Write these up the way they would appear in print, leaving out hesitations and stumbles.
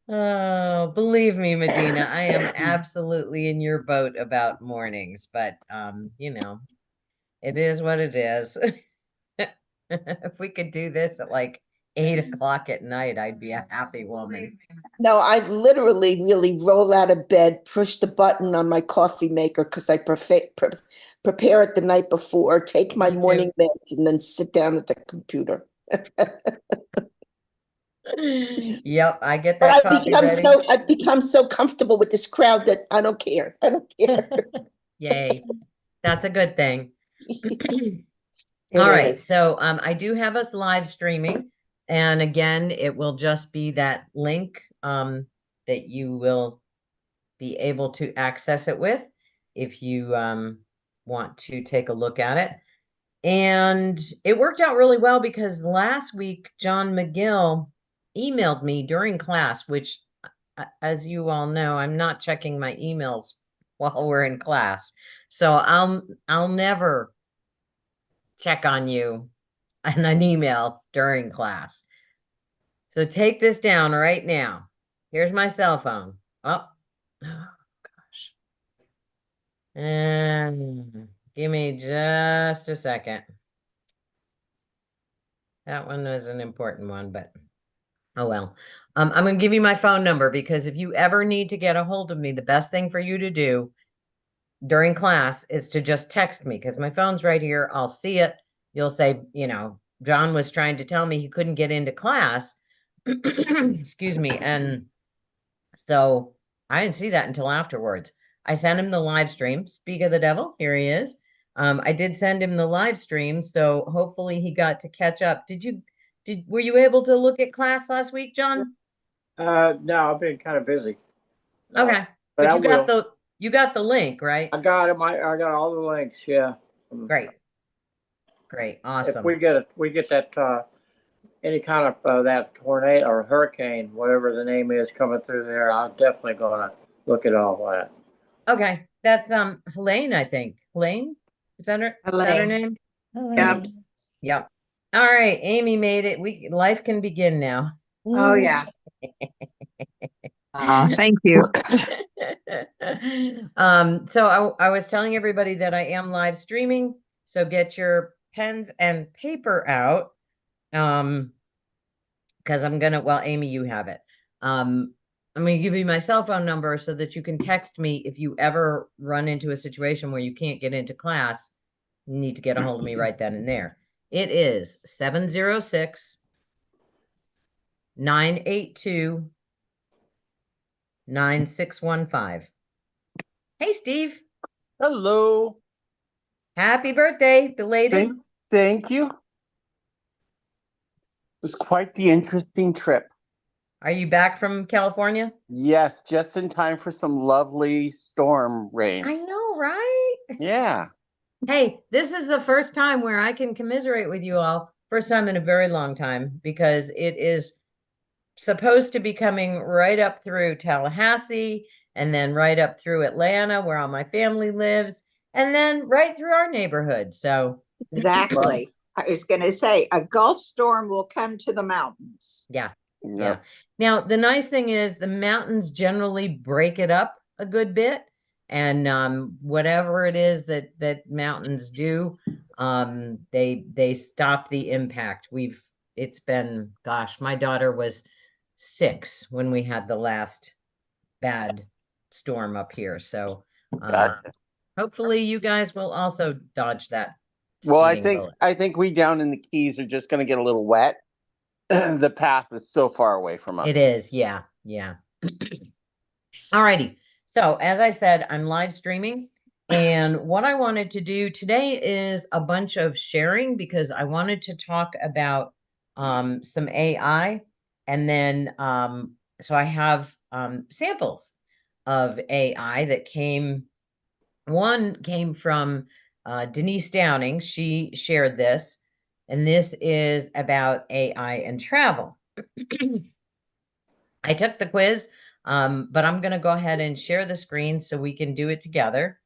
Oh, believe me, Medina, I am absolutely in your boat about mornings, but it is what it is. If we could do this at like 8 o'clock at night, I'd be a happy woman. No, I literally really roll out of bed, push the button on my coffee maker because I prepare it the night before, take my Me too. morning meds, and then sit down at the computer. Yep, I get But that coffee ready. I've become so comfortable with this crowd that I don't care. I don't care. Yay. That's a good thing. It All right. is. So I do have us live streaming. And again, it will just be that link that you will be able to access it with if you want to take a look at it. And it worked out really well because last week, John McGill emailed me during class, which, as you all know, I'm not checking my emails while we're in class. So I'll never check on you in an email during class. So take this down right now. Here's my cell phone. Oh, oh gosh. And give me just a second. That one was an important one, but oh well. I'm going to give you my phone number because if you ever need to get a hold of me, the best thing for you to do during class is to just text me because my phone's right here. I'll see it. You'll say, John was trying to tell me he couldn't get into class. Excuse me. And so I didn't see that until afterwards. I sent him the live stream. Speak of the devil, here he is. I did send him the live stream, so hopefully he got to catch up. Were you able to look at class last week, John? No, I've been kind of busy. No, Okay. but But I you got will. the link, right? I got it. I got all the links. Yeah. Great. Great. If Awesome. we get that any kind of that tornado or hurricane, whatever the name is, coming through there, I'm definitely gonna look at all that. Okay. That's Helene, I think. Helene? Is that her Elaine. name? Yep. Yep. All right, Amy made it. Life can begin now. Oh, yeah. Thank you. So I was telling everybody that I am live streaming, so get your pens and paper out. Because well, Amy, you have it. I'm going to give you my cell phone number so that you can text me if you ever run into a situation where you can't get into class. You need to get a hold of me right then and there. It is 706 982 9615. Hey, Steve. Hello. Happy birthday, belated. Thank you. It was quite the interesting trip. Are you back from California? Yes, just in time for some lovely storm rain. I know, right? Yeah. Hey, this is the first time where I can commiserate with you all. First time in a very long time because it is supposed to be coming right up through Tallahassee and then right up through Atlanta, where all my family lives, and then right through our neighborhood. So, Exactly. I was going to say a Gulf storm will come to the mountains. yeah. Yep. Yeah. Now, the nice thing is the mountains generally break it up a good bit. And whatever it is that mountains do, they stop the impact. It's been, gosh, my daughter was 6 when we had the last bad storm up here. So Gotcha. hopefully you guys will also dodge that Well, speeding bullet. I think we down in the Keys are just going to get a little wet. The path is so far away from us. It is, yeah, yeah. All righty. So as I said, I'm live streaming. And what I wanted to do today is a bunch of sharing because I wanted to talk about some AI. And then so I have samples of AI that one came from Denise Downing. She shared this, and this is about AI and travel. I took the quiz, but I'm going to go ahead and share the screen so we can do it together.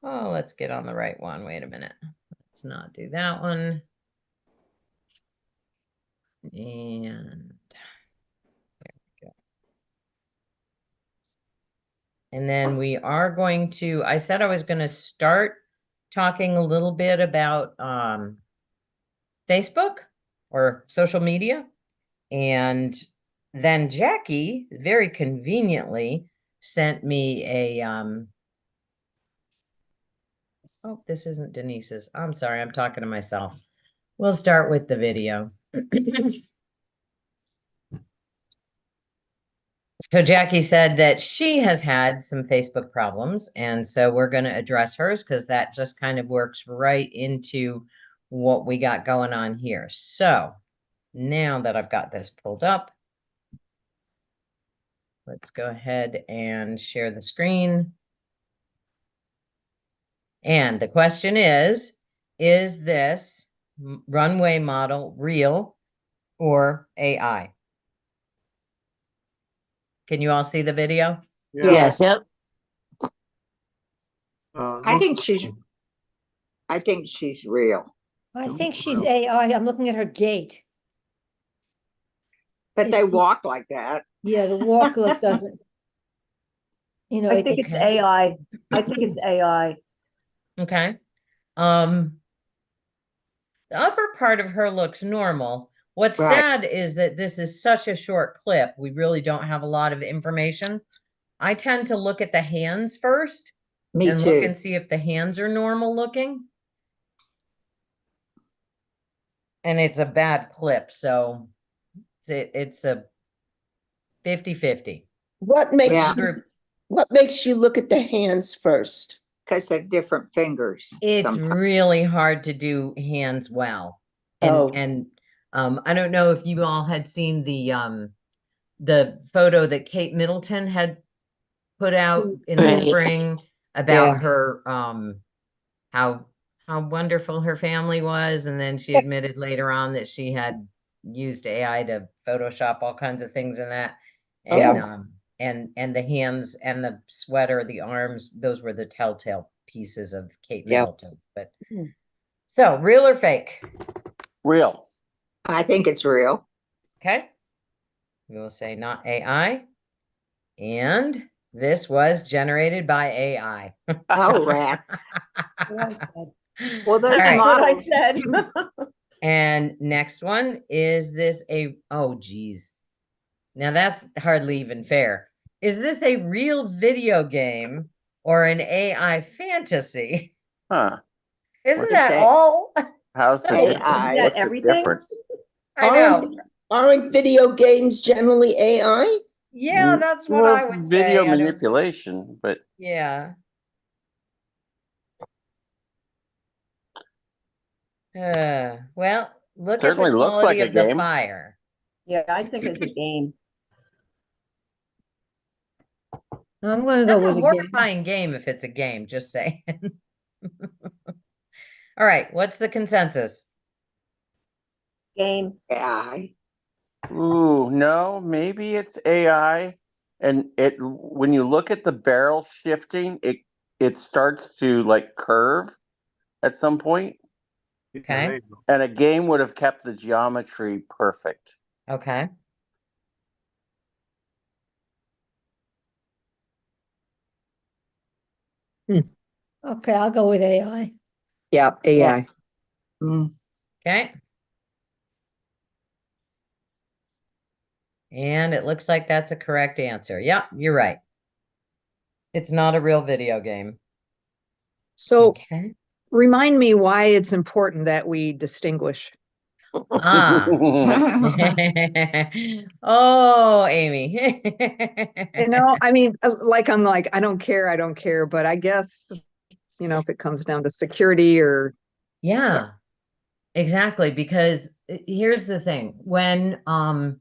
Oh, let's get on the right one. Wait a minute. Let's not do that one. And there And then we are going to, I said I was going to start talking a little bit about Facebook or social media. And then Jackie very conveniently sent me a oh, this isn't Denise's. I'm sorry, I'm talking to myself. We'll start with the video. So Jackie said that she has had some Facebook problems, and so we're going to address hers because that just kind of works right into what we got going on here. So now that I've got this pulled up, let's go ahead and share the screen. And the question is this runway model real or AI? Can you all see the video? Yes. Yep. I think she's real, I think she's AI. I'm looking at her gait. but they It's- walk like that. Yeah, the walk look doesn't. You know, I think it's Okay. AI. I think it's AI. Okay. The upper part of her looks normal. What's Right. sad is that this is such a short clip. We really don't have a lot of information. I tend to look at the hands first Me and look too. and see if the hands are normal looking. And it's a bad clip, so it's a 50-50. What makes Yeah. you, what makes you look at the hands first? Because they're different fingers. It's sometimes. really hard to do hands well. And Oh. I don't know if you all had seen the photo that Kate Middleton had put out in the Right. spring about her how wonderful her family was, and then she admitted later on that she had used AI to Photoshop all kinds of things in that. And and the hands and the sweater, the arms, those were the telltale pieces of Kate Middleton. But so real or fake? Real. I think it's real. Okay. We will say not AI. And this was generated by AI. Oh, rats. Well, those All right. That's what I said. And next one, is this a, oh geez. Now that's hardly even fair. Is this a real video game or an AI fantasy? Huh. Isn't What's that A- all? How's the AI. difference? Is What's that everything? the difference? I know. Aren't video games generally AI? Yeah, that's what Well, I would video say. I don't- manipulation, but Yeah. Well, look Certainly at the looks like quality a of the game. fire. Yeah, I think it's a game. I'm gonna go That's a with a game. horrifying game if it's a game, just saying. All right, what's the consensus? Game. AI. ooh, no, maybe it's AI. And it when you look at the barrel shifting, it starts to like curve at some point. Okay, And a game would have kept the geometry perfect. okay. Okay, I'll go with AI. Yeah, AI. Mm. Okay. And it looks like that's a correct answer. Yeah, you're right. It's not a real video game. So Okay. remind me why it's important that we distinguish. Ah. Oh, Amy. You know, I mean, I'm like, I don't care, but I guess, if it comes down to security or Yeah, exactly. Because here's the thing. When, all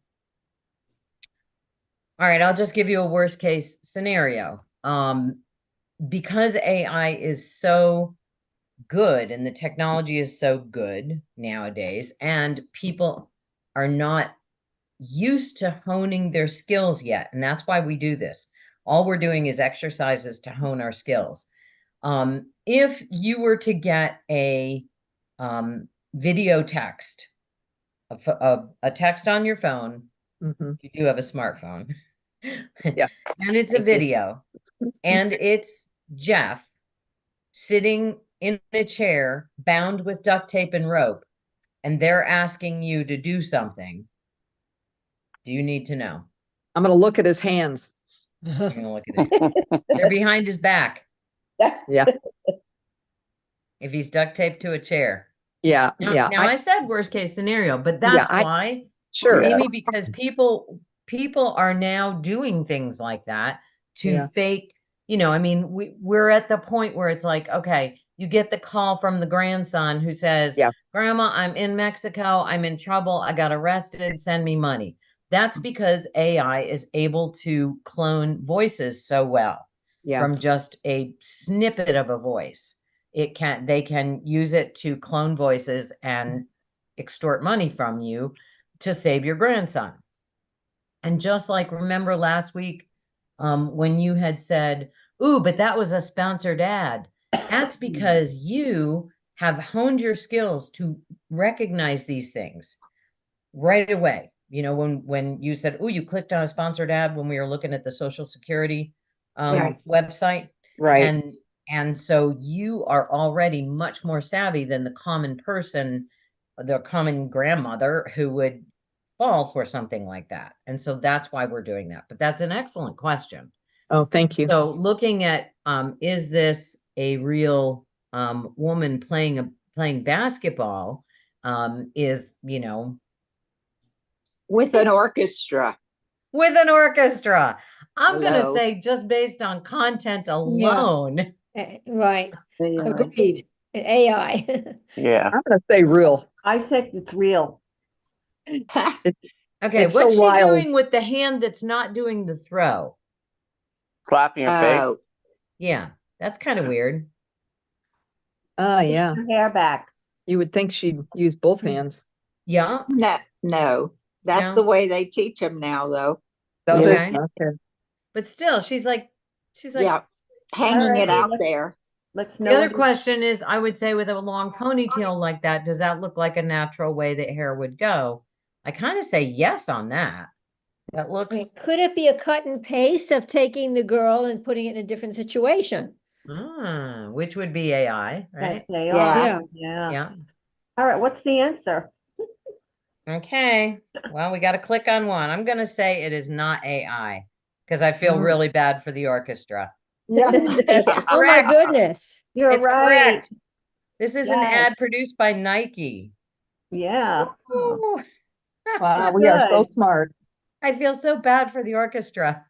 right, I'll just give you a worst case scenario. Because AI is so good and the technology is so good nowadays, and people are not used to honing their skills yet. And that's why we do this. All we're doing is exercises to hone our skills. If you were to get a video text, a text on your phone, Mhm. you do have a smartphone. Yeah. And it's a Thank you. video. and it's Jeff sitting in a chair bound with duct tape and rope, and they're asking you to do something, do you need to know? I'm gonna look at his hands. You're gonna look at it. They're behind his back Yeah, if he's duct taped to a chair. yeah, Now, yeah. now I said worst case scenario, but that's I- why, Sure. Amy, because people are now doing things like that to Yeah. fake, I mean, we're at the point where it's like, okay, you get the call from the grandson who says, Yeah. Grandma, I'm in Mexico, I'm in trouble, I got arrested, send me money. That's because AI is able to clone voices so well Yeah. from just a snippet of a voice. They can use it to clone voices and extort money from you to save your grandson. And just like, remember last week, when you had said, ooh, but that was a sponsored ad. That's because you have honed your skills to recognize these things right away. When you said, oh, you clicked on a sponsored ad when we were looking at the Social Security Right. website. Right. And so you are already much more savvy than the common person, the common grandmother who would fall for something like that. And so that's why we're doing that. But that's an excellent question. Oh, thank you. So looking at, is this a real woman playing basketball? Is, With an orchestra. with an orchestra. I'm going to Hello. say just based on content alone. Right, Yeah. agreed. AI. Yeah. I'm gonna say real. I think it's real. Okay, It's what's so she wild. doing with the hand that's not doing the throw? Slapping your face. Oh, Yeah, that's kind of weird. Yeah. Her hair back. You would think she'd use both hands. Yeah. no. That's No? the way they teach them now, though. Does Okay. it? Okay. But still, she's like, Yeah, hanging Alright, it out let's- there. Let's the know. other what it- question is, I would say with a long ponytail like that, does that look like a natural way that hair would go? I kind of say yes on that. That I looks, mean, could it be a cut and paste of taking the girl and putting it in a different situation? which would be AI, right? That's AI. Yeah. Yeah. Yeah. All right, what's the answer? Okay. Well, we got to click on one. I'm going to say it is not AI because I feel Mm. really bad for the orchestra. Yeah. Oh my Correct. goodness. You're It's right. correct. This is an Yes. ad produced by Nike. Yeah. Ooh. Wow, we are so Good. smart. I feel so bad for the orchestra.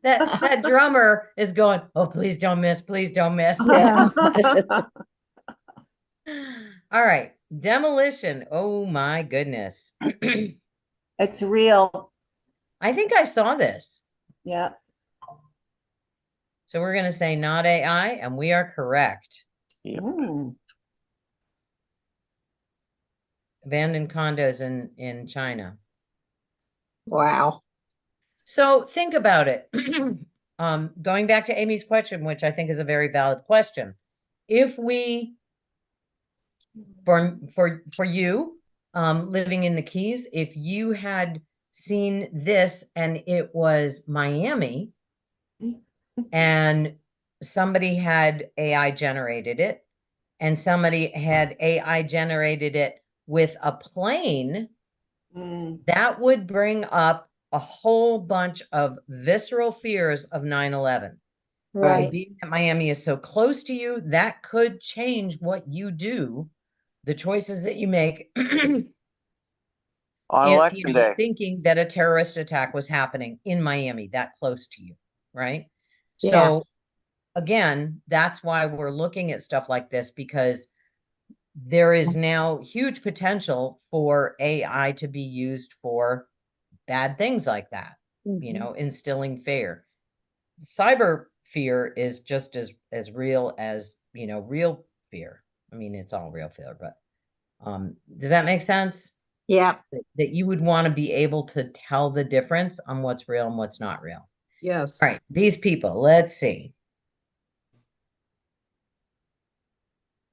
that drummer is going, oh, please don't miss, please don't miss. Yeah. All right, demolition. Oh my goodness. It's real. I think I saw this. Yeah. So we're going to say not AI, and we are correct. Yep. Mm. Abandoned condos in China. Wow. So think about it. Going back to Amy's question, which I think is a very valid question. If we, for you, living in the Keys, if you had seen this and it was Miami and somebody had AI generated it and somebody had AI generated it with a plane, Mm. that would bring up a whole bunch of visceral fears of 9/11. Right. Being that Miami is so close to you, that could change what you do, the choices that you make, On election day. thinking that a terrorist attack was happening in Miami that close to you, right? Yeah. So again, that's why we're looking at stuff like this, because there is now huge potential for AI to be used for bad things like that, instilling fear. Cyber fear is just as real as, real fear. I mean, it's all real fear, but does that make sense? Yeah. That you would want to be able to tell the difference on what's real and what's not real. Yes. All right, these people, let's see.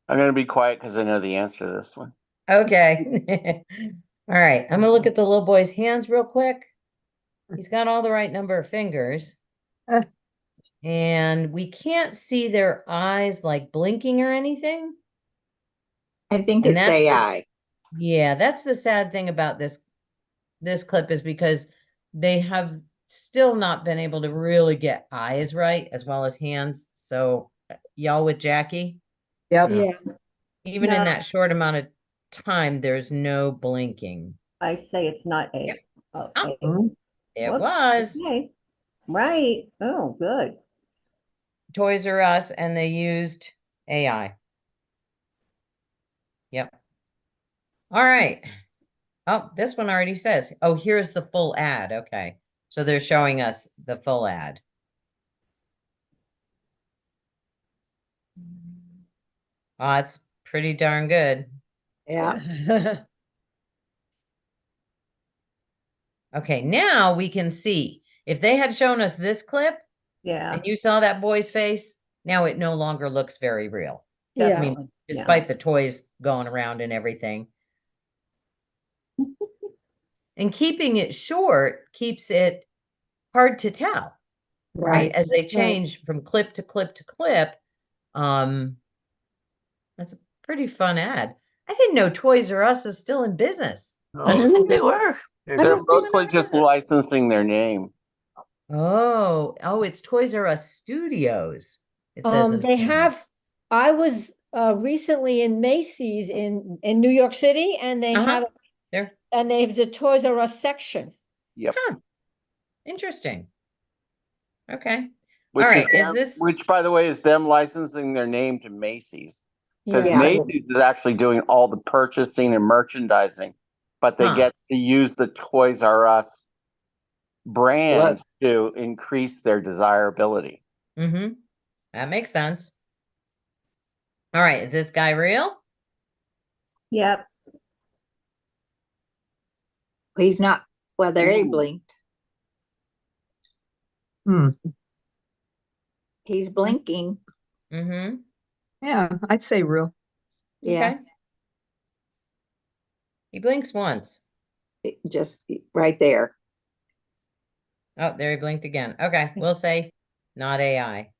I'm going to be quiet because I know the answer to this one. Okay. All right, I'm gonna look at the little boy's hands real quick. He's got all the right number of fingers. And we can't see their eyes like blinking or anything. I think And it's that's the- AI. Yeah, that's the sad thing about this clip is because they have still not been able to really get eyes right as well as hands. So y'all with Jackie, Yep. No. Yeah. even in No. that short amount of time, there's no blinking. I say it's not A. Yep. Okay. It Whoops. was Okay. Right. Oh, good. Toys R Us and they used AI. Yep. All right. Oh, this one already says, oh, here's the full ad. Okay. So they're showing us the full ad. Oh, it's pretty darn good. Yeah. Okay, now we can see. If they had shown us this clip Yeah. and you saw that boy's face, now it no longer looks very real. I Yeah. mean, Definitely. Yeah. despite the toys going around and everything. And keeping it short keeps it hard to tell, right? As they change from clip to clip to clip. That's a pretty fun ad. I didn't know Toys R Us is still in business. I didn't think they were. I They're didn't think they mostly were just either. licensing their name. Oh, it's Toys R Us Studios. It says in They the- have, I was recently in Macy's in New York City and they Uh-huh. have, There. and they have the Toys R Us section. Yep. Interesting. Okay. Which All is right, is them- this- which, by the way, is them licensing their name to Macy's. Because Yeah. Macy's is actually doing all the purchasing and merchandising, but they Huh. get to use the Toys R Us brand to increase their desirability. Mm-hmm. That makes sense. All right, is this guy real? Yep. He's not, well, there he Ooh. blinked. Hmm. He's blinking. Mm-hmm. Yeah, I'd say real. Yeah. Okay. He blinks once. Just right there. Oh, there he blinked again. Okay, we'll say not AI.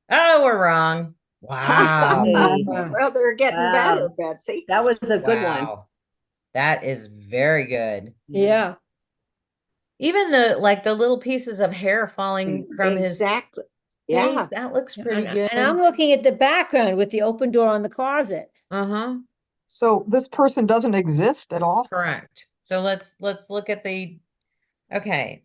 Oh, we're wrong. Wow. Hey, Well, they're getting Wow. better, Betsy. that was a good one. Wow. That is very good. Yeah. Even the little pieces of hair falling from his Exactly. face, Yeah. that looks pretty And, good. and I'm looking at the background with the open door on the closet. Uh-huh. So this person doesn't exist at all? Correct. So let's look at the okay.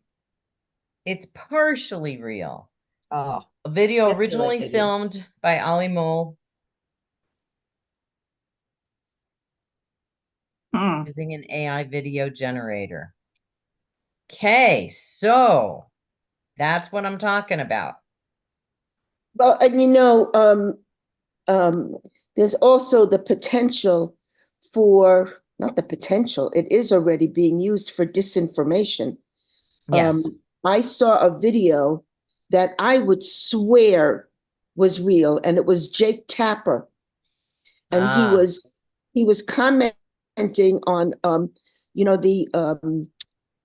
It's partially real. Oh, A video That's originally related. filmed by Ali Mole Hmm. using an AI video generator. Okay, so that's what I'm talking about. Well, and there's also the potential for, not the potential, it is already being used for disinformation. Yes. I saw a video that I would swear was real, and it was Jake Tapper. And Ah. he was commenting on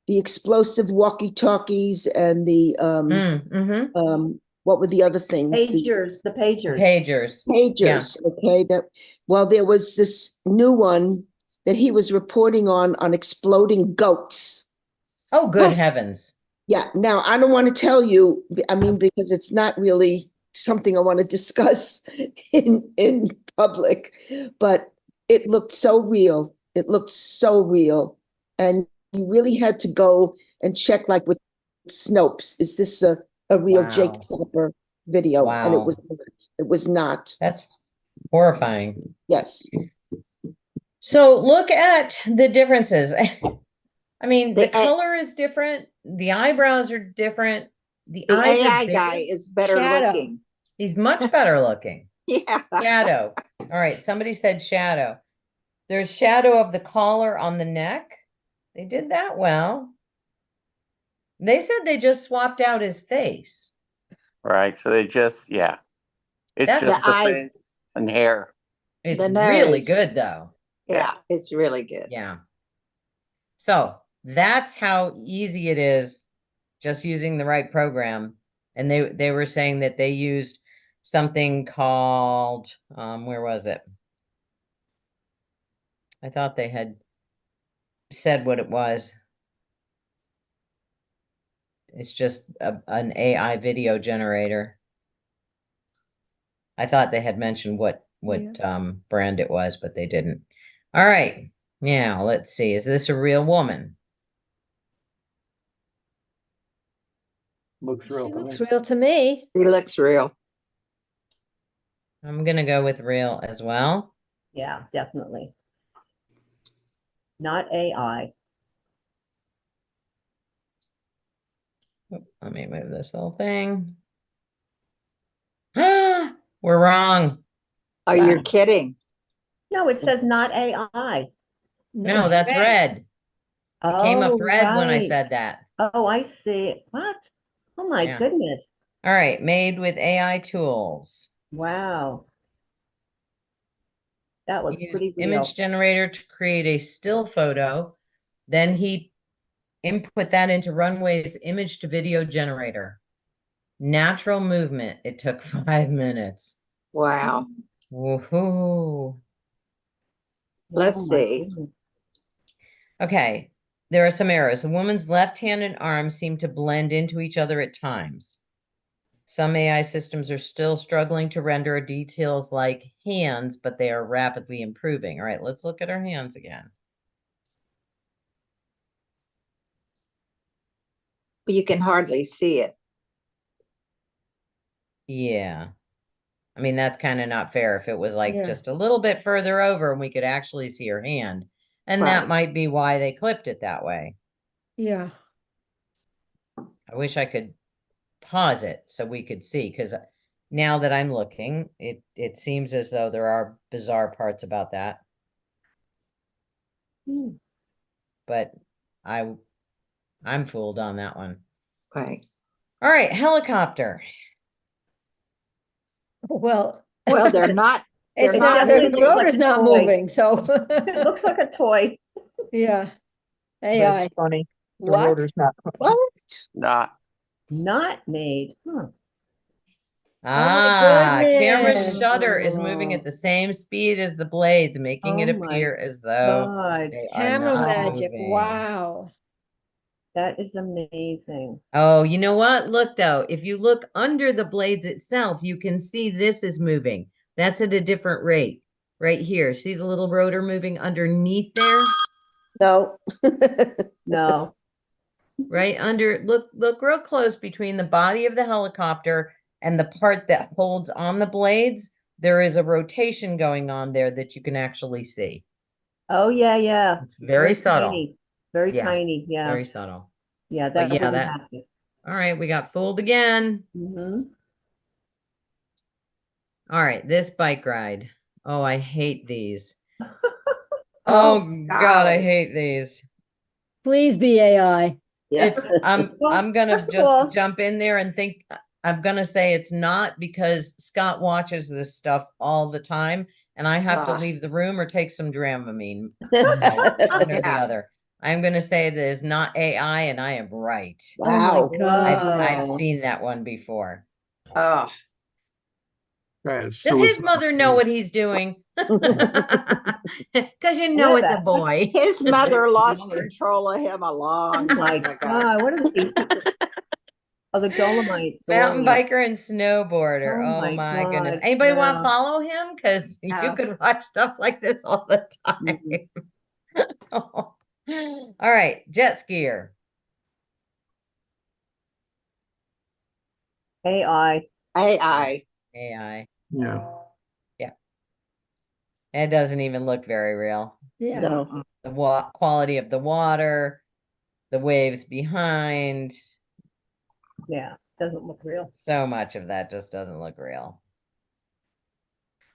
the explosive walkie-talkies and the Mm-hmm. what were the other things? Pagers, the pagers. Pagers. Pagers, okay, there was this new one that he was reporting on exploding goats. Oh, good heavens. Yeah, now I don't want to tell you, I mean, because it's not really something I want to discuss in public, but it looked so real. It looked so real. And you really had to go and check, like with Snopes, is this a real Jake Wow. Tapper video? And it Wow. was not. It was not. That's horrifying. Yes. So look at the differences. I mean, the The A- color is different. The eyebrows are different. The The eyes are AI bigger. guy is better Shadow. looking. He's much better looking. Yeah. Shadow. All right, somebody said shadow. There's shadow of the collar on the neck. They did that well. They said they just swapped out his face. Right. So they just, yeah. It's That's- just The the eyes. face and hair. It's The really nose. good though. Yeah, it's really good. Yeah. So that's how easy it is just using the right program And they were saying that they used something called, where was it? I thought they had said what it was. It's just an AI video generator. I thought they had mentioned what brand it was, but they didn't. All right. Now, let's see. Is this a real woman? Looks She real to me. looks real to me. He looks real. I'm gonna go with real as well. Yeah, definitely. Not AI. Let me move this little thing. We're wrong. Oh, you're Wow. kidding. No, it says not AI. No, it's that's red. It came up Oh, red when I right. said that. Oh, I see. What? Oh my Yeah. goodness. All right, made with AI tools. Wow. That was Use pretty real. image generator to create a still photo. Then he input that into Runway's image to video generator. Natural movement. It took 5 minutes. Wow. Woohoo. Let's Oh my see. goodness. Okay, there are some errors. The woman's left hand and arm seem to blend into each other at times. Some AI systems are still struggling to render details like hands, but they are rapidly improving. All right, let's look at her hands again. You can hardly see it. Yeah. I mean, that's kind of not fair if it was like Yeah. just a little bit further over and we could actually see her hand. And that Right. might be why they clipped it that way. Yeah. I wish I could pause it so we could see, because now that I'm looking, it seems as though there are bizarre parts about that. Hmm. But I'm fooled on that one. Right. All right, helicopter. Well, Well, they're not. it's They're not, not the moving. Looks like rotor's a not toy. moving, so. It looks like a toy. Yeah. That's AI. funny. The What? rotor's not. What? Not. Not made. Huh. Ah, camera goodness. shutter is moving at the same speed as the blades, making it Oh my appear as though God, they are Camera not magic. moving. Wow. that is amazing. Oh, you know what? Look though, if you look under the blades itself, you can see this is moving. That's at a different rate. Right here. See the little rotor moving underneath there? No. No. Right under, look real close between the body of the helicopter and the part that holds on the blades. There is a rotation going on there that you can actually see. Oh, yeah, yeah. It's very subtle. Tiny. Very Yeah, tiny. Yeah. Very subtle. Yeah, but that yeah, wouldn't that- happen. All right, we got fooled again. Mm-hmm. All right, this bike ride. Oh, I hate these. Oh, Oh God, I golly. hate these. Please be AI. It's I'm Well, gonna first of just all- jump in there and think I'm gonna say it's not, because Scott watches this stuff all the time and I have to Ah. leave the room or take some Dramamine. One or the Yeah. other. I'm gonna say it is not AI and I am right. Wow. Oh my God. I've Wow. seen that one before. Oh, Does his mother know what he's doing? Because you know it's a boy. his mother lost control of him a long Oh my time ago. God, what are these? Oh, the Dolomites. Mountain Dolomites. biker and snowboarder. Oh Oh my my goodness. God, Anybody want to yeah. follow him? Because you No. could watch stuff like this all the time. All right, jet skier. AI. AI. AI. Yeah. Yeah. It doesn't even look very real. Yeah. No. The quality of the water, the waves behind, Yeah, doesn't look real. so much of that just doesn't look real.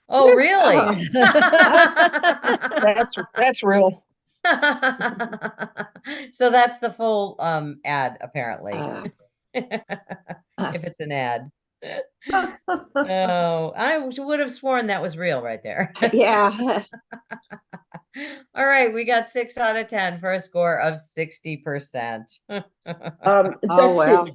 Oh, really? That's real. So that's the full ad, apparently. Uh, If it's an ad. Oh, I would have sworn that was real right there. yeah. All right, we got 6 out of 10 for a score of 60%. Betsy, well.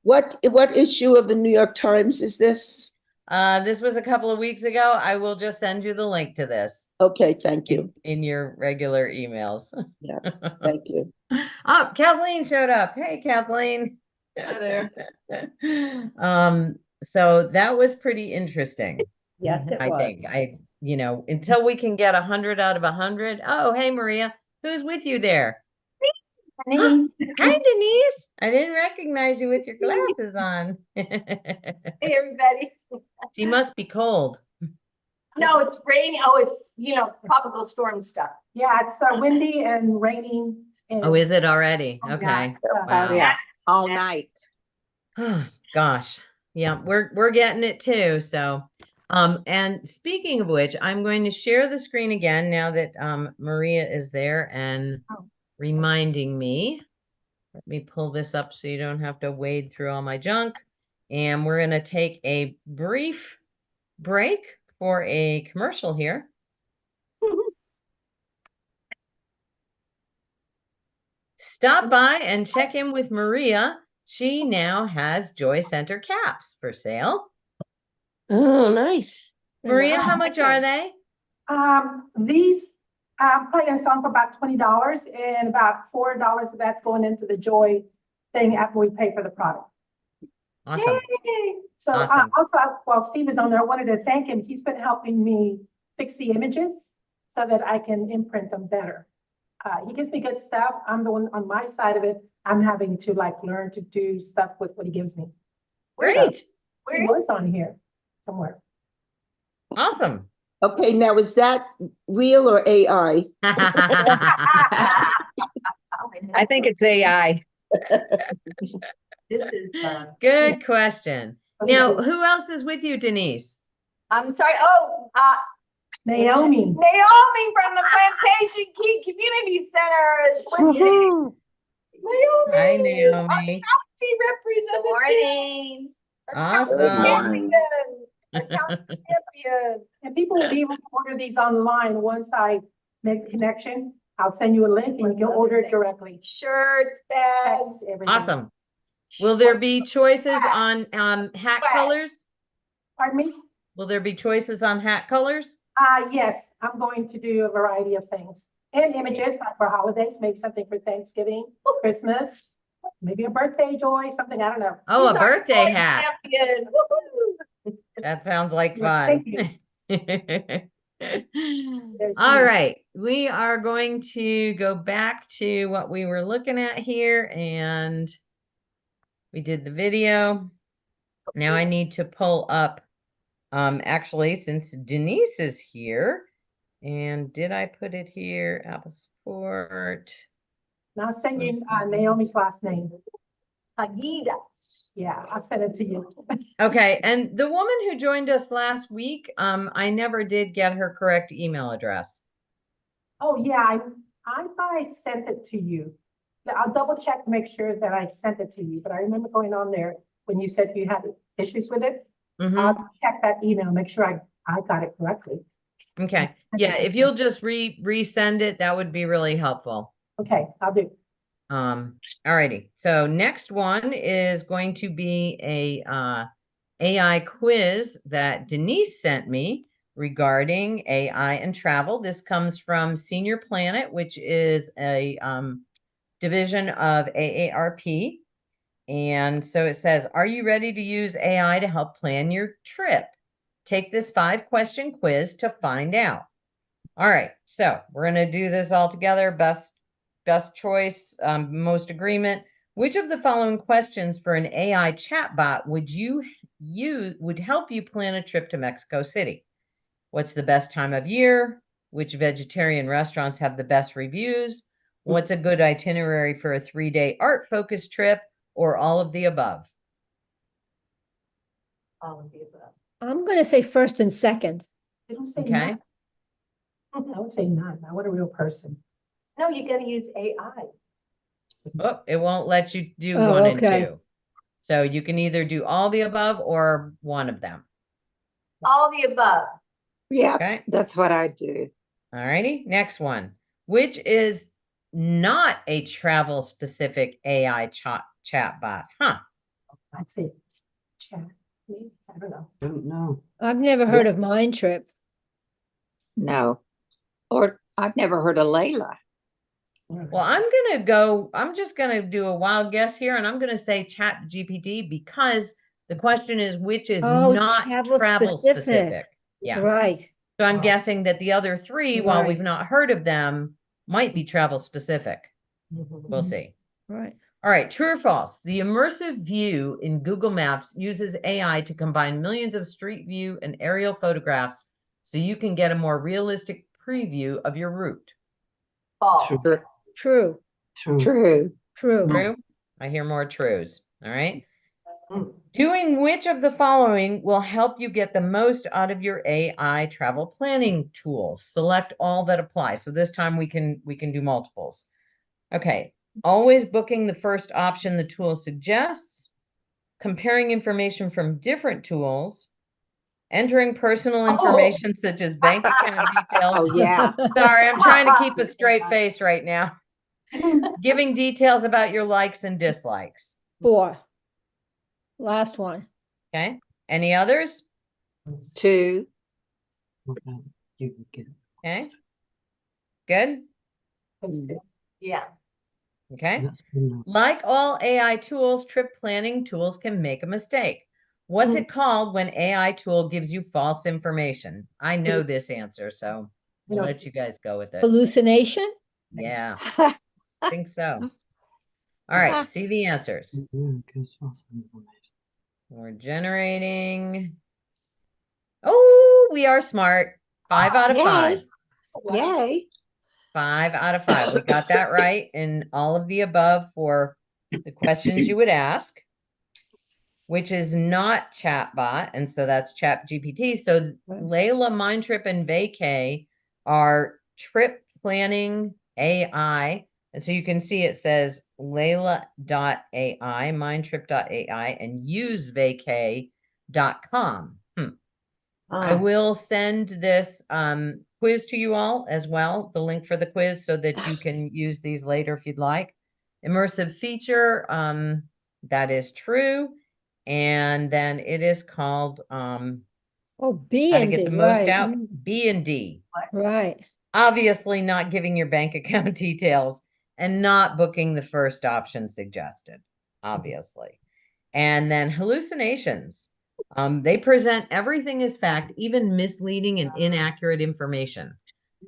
What issue of the New York Times is this? This was a couple of weeks ago. I will just send you the link to this Okay, thank you. in your regular emails. Yeah, thank you. Oh, Kathleen showed up. Hey, Kathleen. Hi there. So that was pretty interesting. Yes, it I was. think until we can get 100 out of 100. Oh, hey, Maria, who's with you there? Hi, Denise. I didn't recognize you with your glasses on. Hey, everybody. She must be cold. No, it's raining. Oh, it's, tropical storm stuff. Yeah, it's windy and raining. Oh, is it already? Oh, yeah. Okay. Oh, Wow. yeah, all night. Gosh. Yeah, we're getting it too. So, and speaking of which, I'm going to share the screen again now that Maria is there and reminding me. Let me pull this up so you don't have to wade through all my junk. And we're going to take a brief break for a commercial here. Stop by and check in with Maria. She now has Joy Center caps for sale. Oh, nice. Maria, how much are they? These I'm probably gonna sell them for about $20, and about $4 of that's going into the Joy thing after we pay for the product. Awesome. Yay! So Awesome. also, while Steve is on there, I wanted to thank him. He's been helping me fix the images so that I can imprint them better. He gives me good stuff. I'm the one on my side of it. I'm having to learn to do stuff with what he gives me. Great. He was on here somewhere. Awesome. Okay, now is that real or AI? I think it's AI. This is, Good question. Now, who else is with you, Denise? I'm sorry. Naomi. Naomi from the Plantation Key Community Center is with you. Naomi. Hi, Naomi. She represents. Good morning. Awesome. Good morning. Champion. And people will be able to order these online. Once I make the connection, I'll send you a link and you'll order it directly. Shirts, bags. Everything. Awesome. Will there be choices on hat colors? Pardon me? Will there be choices on hat colors? Yes, I'm going to do a variety of things and images like for holidays, maybe something for Thanksgiving, Christmas, maybe a birthday joy, something, I don't know. Oh, a She's our birthday Joy hat. champion. Woohoo. That sounds like Yeah, fun. thank All right, we are going to go back to what we were looking at here, and we did the video. Now I need to pull up, actually, since Denise is here, and did I put it here? Apple Sport. And I'll send you Naomi's last name. Aguidas. Yeah, I'll send it to you. Okay, and the woman who joined us last week, I never did get her correct email address. Oh, yeah, I thought I sent it to you. I'll double check to make sure that I sent it to you, but I remember going on there when you said you had issues with it. Mhm. I'll check that email, make sure I got it correctly. Okay, yeah, if you'll just resend it, that would be really helpful. Okay, I'll do. Alrighty, so next one is going to be a AI quiz that Denise sent me regarding AI and travel. This comes from Senior Planet, which is a division of AARP. And so it says, are you ready to use AI to help plan your trip? Take this 5-question quiz to find out. All right, so we're going to do this all together. Best choice, most agreement. Which of the following questions for an AI chatbot would help you plan a trip to Mexico City? What's the best time of year? Which vegetarian restaurants have the best reviews? What's a good itinerary for a 3-day art-focused trip? Or all of the above? All of the above. I'm gonna say first and second. They don't say Okay. none. I would say none. I want a real person. No, you gotta use AI. Oh, it won't let you do Oh, 1 and okay. 2. So you can either do all the above or one of them. All the above. Yeah, Okay. that's what I do. All righty. Next one. Which is not a travel specific AI chatbot? Huh. I'd say chat, maybe, I don't know. Don't know. I've never heard of Mind Trip. No. Or I've never heard of Layla. Well, I'm just gonna do a wild guess here, and I'm gonna say Chat GPT because the question is which is Oh, not travel travel specific. specific. Yeah. Right. So I'm guessing that the other three, while we've Right. not heard of them, might be travel specific. We'll see. Right. All right, true or false? The immersive view in Google Maps uses AI to combine millions of street view and aerial photographs so you can get a more realistic preview of your route. False. True. True. True. True. True. True? I hear more trues. All right. Doing which of the following will help you get the most out of your AI travel planning tools? Select all that apply. So this time we can do multiples. Okay. Always booking the first option the tool suggests, comparing information from different tools, entering personal information such as bank account details. Oh, yeah. Sorry, I'm trying to keep a straight face right now. Giving details about your likes and dislikes. 4. Last one. Okay. Any others? 2. Okay. You can get it. Okay. Good. Yeah. Okay. That's good enough. Like all AI tools, trip planning tools can make a mistake. What's it called when AI tool gives you false information? I know this answer, so I'll let you guys go with it. Hallucination? Yeah, I think so. All right, see the answers. Yeah, gives false information. We're generating. Oh, we are smart. 5 out of Yay. 5. Yay. 5 out of 5. We got that right in all of the above for the questions you would ask, which is not chatbot. And so that's Chat GPT. So Layla, Mindtrip, and Vacay are trip planning AI. And so you can see it says Layla.ai, Mindtrip.ai, and usevacay.com. I will send this quiz to you all as well, the link for the quiz, so that you can use these later if you'd like. Immersive feature, that is true. And then it is called Oh, B how to and get D, the most right. out, B and D. Right. Obviously not giving your bank account details and not booking the first option suggested, obviously. And then hallucinations. They present everything as fact, even misleading and inaccurate information.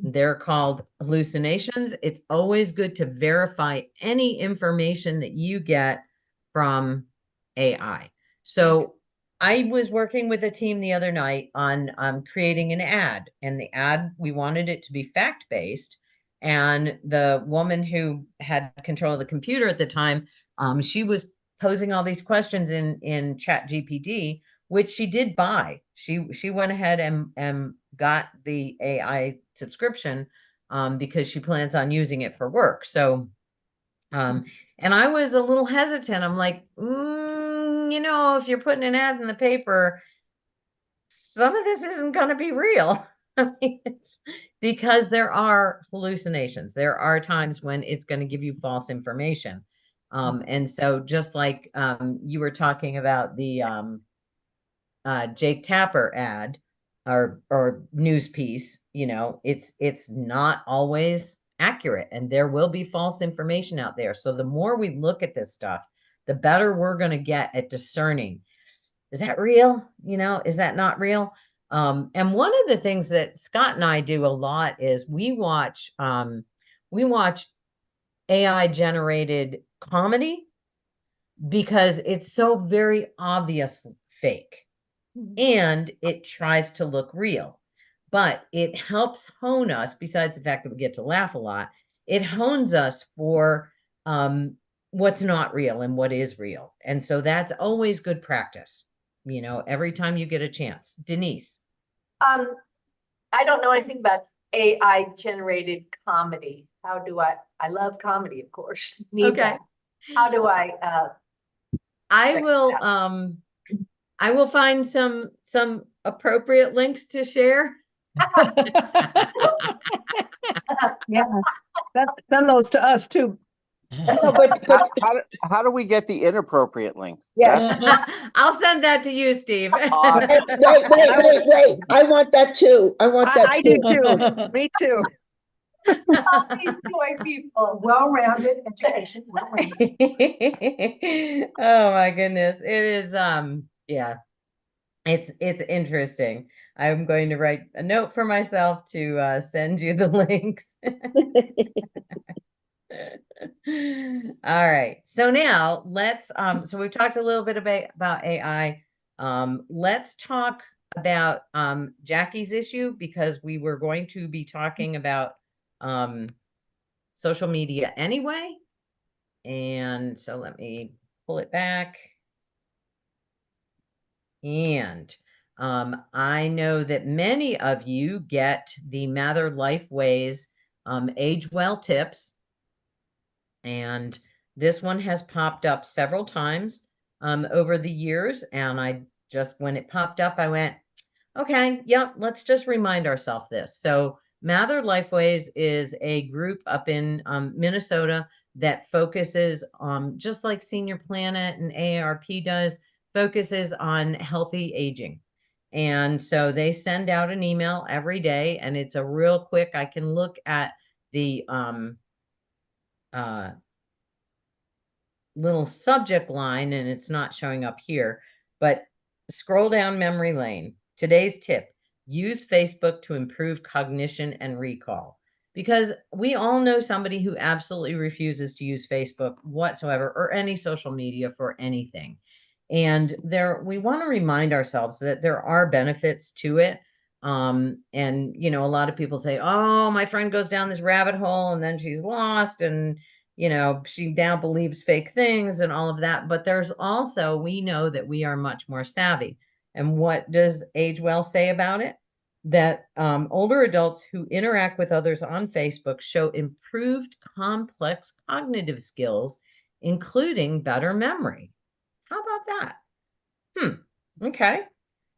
They're called hallucinations. It's always good to verify any information that you get from AI. So I was working with a team the other night on creating an ad, and the ad, we wanted it to be fact-based. And the woman who had control of the computer at the time, she was posing all these questions in Chat GPT, which she did buy. She went ahead and got the AI subscription because she plans on using it for work. So, and I was a little hesitant. I'm like, if you're putting an ad in the paper, some of this isn't going to be real. I mean, it's because there are hallucinations. There are times when it's going to give you false information. And so just like you were talking about the Jake Tapper ad or news piece, it's not always accurate, and there will be false information out there. So the more we look at this stuff, the better we're going to get at discerning, is that real? Is that not real? And one of the things that Scott and I do a lot is we watch AI generated comedy because it's so very obvious fake. And it tries to look real, but it helps hone us. Besides the fact that we get to laugh a lot, it hones us for what's not real and what is real. And so that's always good practice, every time you get a chance. Denise. I don't know anything about AI generated comedy. How do I love comedy, of course. Need that. How do I I will find some appropriate links to share. Yeah. Send those to us too. No, but How do we get the inappropriate links? yes. I'll send that to you, Steve. Awesome. Wait. I want that too. I want that. I do too. Me too. All these joy people. Well-rounded education, well-rounded. Oh my goodness. It is yeah. It's interesting. I'm going to write a note for myself to send you the links. All right. So now let's so we've talked a little bit about AI. Let's talk about Jackie's issue, because we were going to be talking about social media anyway. And so let me pull it back. And I know that many of you get the Mather Lifeways Age Well tips. And this one has popped up several times over the years. And I just, when it popped up, I went, okay, yep, let's just remind ourselves this. So Mather Lifeways is a group up in Minnesota that focuses on, just like Senior Planet and AARP does, focuses on healthy aging. And so they send out an email every day, and it's a real quick, I can look at the little subject line, and it's not showing up here, but scroll down memory lane. Today's tip: use Facebook to improve cognition and recall. Because we all know somebody who absolutely refuses to use Facebook whatsoever, or any social media for anything. And we want to remind ourselves that there are benefits to it. And, you know, a lot of people say, oh, my friend goes down this rabbit hole and then she's lost, and, you know, she now believes fake things and all of that. But there's also, we know that we are much more savvy. And what does Age Well say about it? That older adults who interact with others on Facebook show improved complex cognitive skills, including better memory. How about that? Okay.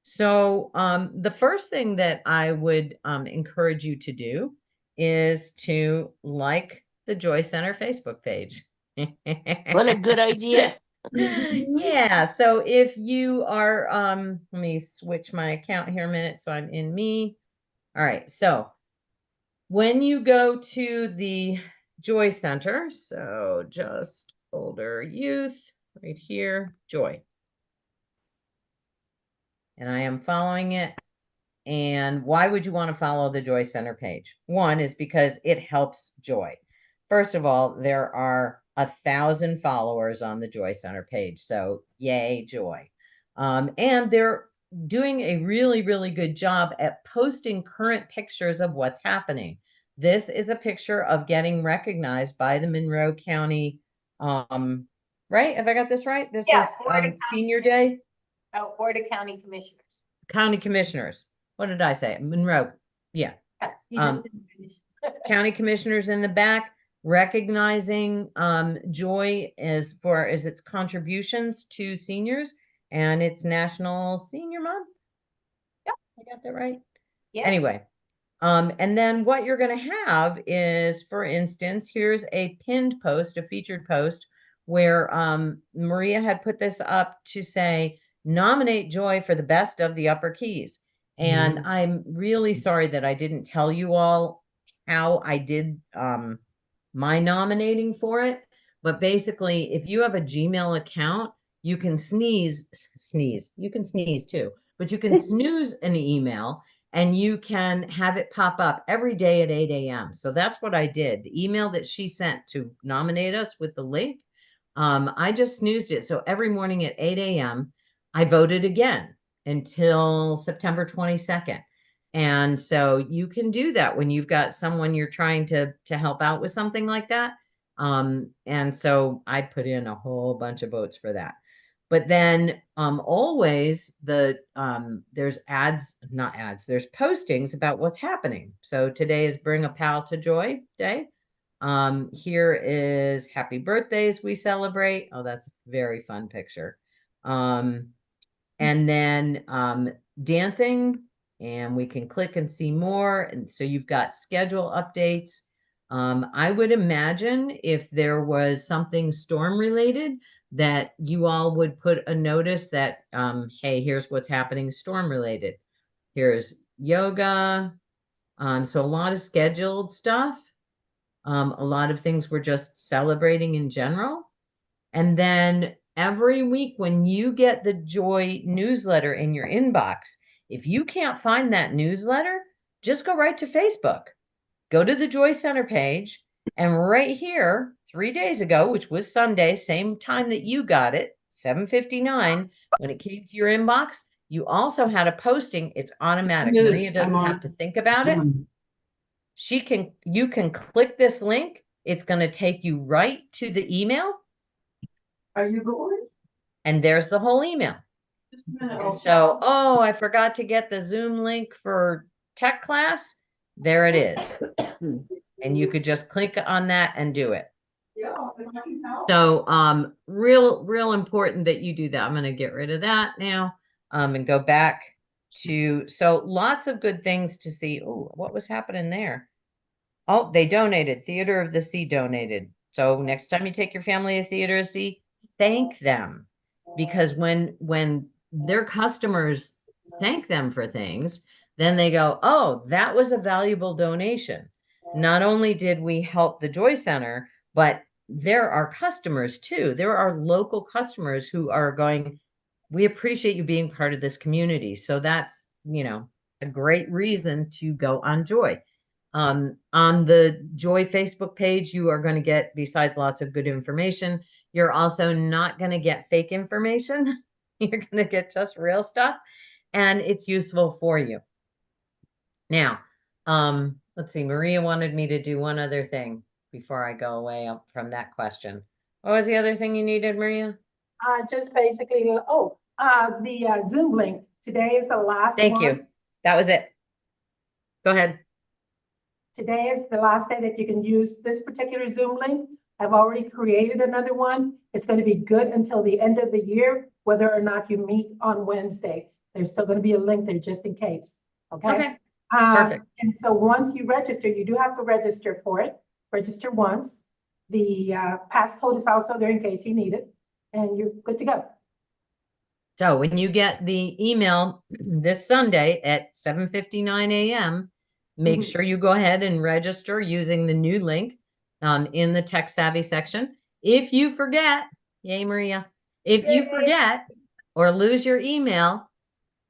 So the first thing that I would encourage you to do is to like the Joy Center Facebook page. What a good idea. Yeah, so if you are let me switch my account here a minute so I'm in me. All right, so when you go to the Joy Center, so just older youth right here, Joy. And I am following it. And why would you want to follow the Joy Center page? One is because it helps Joy. First of all, there are 1,000 followers on the Joy Center page. So yay, Joy. And they're doing a really, really good job at posting current pictures of what's happening. This is a picture of getting recognized by the Monroe County, right? Have I got this right? This is Senior Day? Oh, Board of County Commissioners. County Commissioners. What did I say? Monroe. Yeah. County Commissioners in the back, recognizing Joy as its contributions to seniors, and it's National Senior Month. Yep. I got that right? Yeah. Anyway, and then what you're going to have is, for instance, here's a pinned post, a featured post, where Maria had put this up to say, nominate Joy for the best of the Upper Keys. And I'm really sorry that I didn't tell you all how I did my nominating for it. But basically, if you have a Gmail account, you can sneeze. You can sneeze too, but you can snooze an email and you can have it pop up every day at 8 a.m. So that's what I did. The email that she sent to nominate us with the link, I just snoozed it. So every morning at 8 a.m., I voted again until September 22nd. And so you can do that when you've got someone you're trying to help out with something like that. And so I put in a whole bunch of votes for that. But then always there's there's postings about what's happening. So today is Bring a Pal to Joy Day. Here is Happy Birthdays we celebrate. Oh, that's a very fun picture. And then dancing, and we can click and see more. And so you've got schedule updates. I would imagine if there was something storm related that you all would put a notice that, hey, here's what's happening storm related. Here's yoga. So a lot of scheduled stuff. A lot of things we're just celebrating in general. And then every week when you get the Joy newsletter in your inbox, if you can't find that newsletter, just go right to Facebook. Go to the Joy Center page, and right here, 3 days ago, which was Sunday, same time that you got it, 7:59, when it came to your inbox, you also had a posting. It's automatic. Maria doesn't have to think about it. You can click this link. It's going to take you right to the email. Are you going? And there's the whole email. Just a minute. And so, oh, I forgot to get the Zoom link for tech class. There it is. And you could just click on that and do it. Yeah. So, real important that you do that. I'm going to get rid of that now, and go back to, so lots of good things to see. Oh, what was happening there? Oh, they donated. Theater of the Sea donated. So next time you take your family to Theater of the Sea, thank them, because when their customers thank them for things, then they go, oh, that was a valuable donation. Not only did we help the Joy Center, but there are customers too. There are local customers who are going, we appreciate you being part of this community. So that's, a great reason to go on Joy. On the Joy Facebook page, you are going to get, besides lots of good information, you're also not going to get fake information. You're going to get just real stuff, and it's useful for you. Now, let's see, Maria wanted me to do one other thing before I go away from that question. What was the other thing you needed, Maria? Just basically, the Zoom link. Today is the last one. Thank you. That was it. Go ahead. Today is the last day that you can use this particular Zoom link. I've already created another one. It's going to be good until the end of the year, whether or not you meet on Wednesday. There's still going to be a link there just in case. Okay. Perfect. And so once you register, you do have to register for it. Register once. The passcode is also there in case you need it, and you're good to go. So when you get the email this Sunday at 7:59 a.m., make sure you go ahead and register using the new link in the Tech Savvy section. If you forget, yay, Maria, if you forget or lose your email,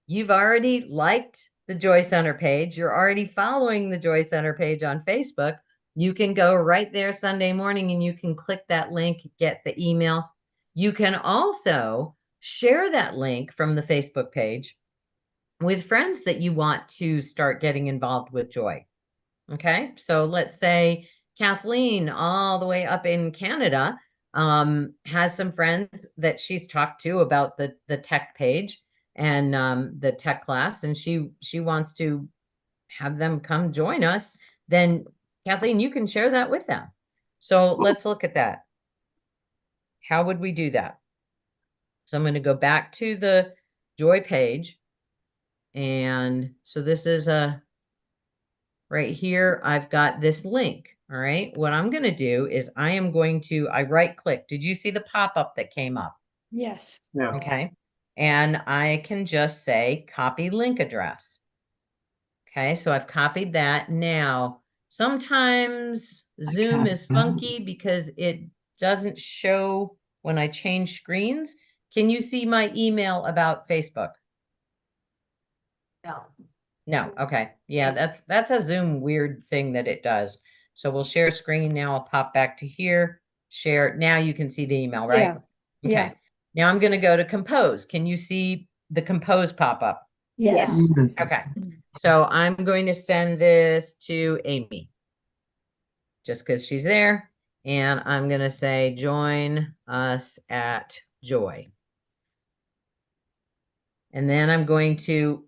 you've already liked the Joy Center page. You're already following the Joy Center page on Facebook. You can go right there Sunday morning and you can click that link, get the email. You can also share that link from the Facebook page with friends that you want to start getting involved with Joy. Okay, so let's say Kathleen, all the way up in Canada, has some friends that she's talked to about the tech page and the tech class, and she wants to have them come join us. Then Kathleen, you can share that with them. So let's look at that. How would we do that? So I'm going to go back to the Joy page. And so this is right here, I've got this link. All right. What I'm going to do is I right click. Did you see the pop-up that came up? Yes. Yeah. Okay. And I can just say copy link address. Okay. So I've copied that. Now, sometimes Zoom is funky because it doesn't show when I change screens. Can you see my email about Facebook? No. No. Okay. Yeah, that's a Zoom weird thing that it does. So we'll share screen. Now I'll pop back to here, share. Now you can see the email, right? Yeah. Okay. Yeah. Now I'm going to go to compose. Can you see the compose pop up? Yes. Okay. So I'm going to send this to Amy just because she's there. And I'm going to say, join us at Joy. And then I'm going to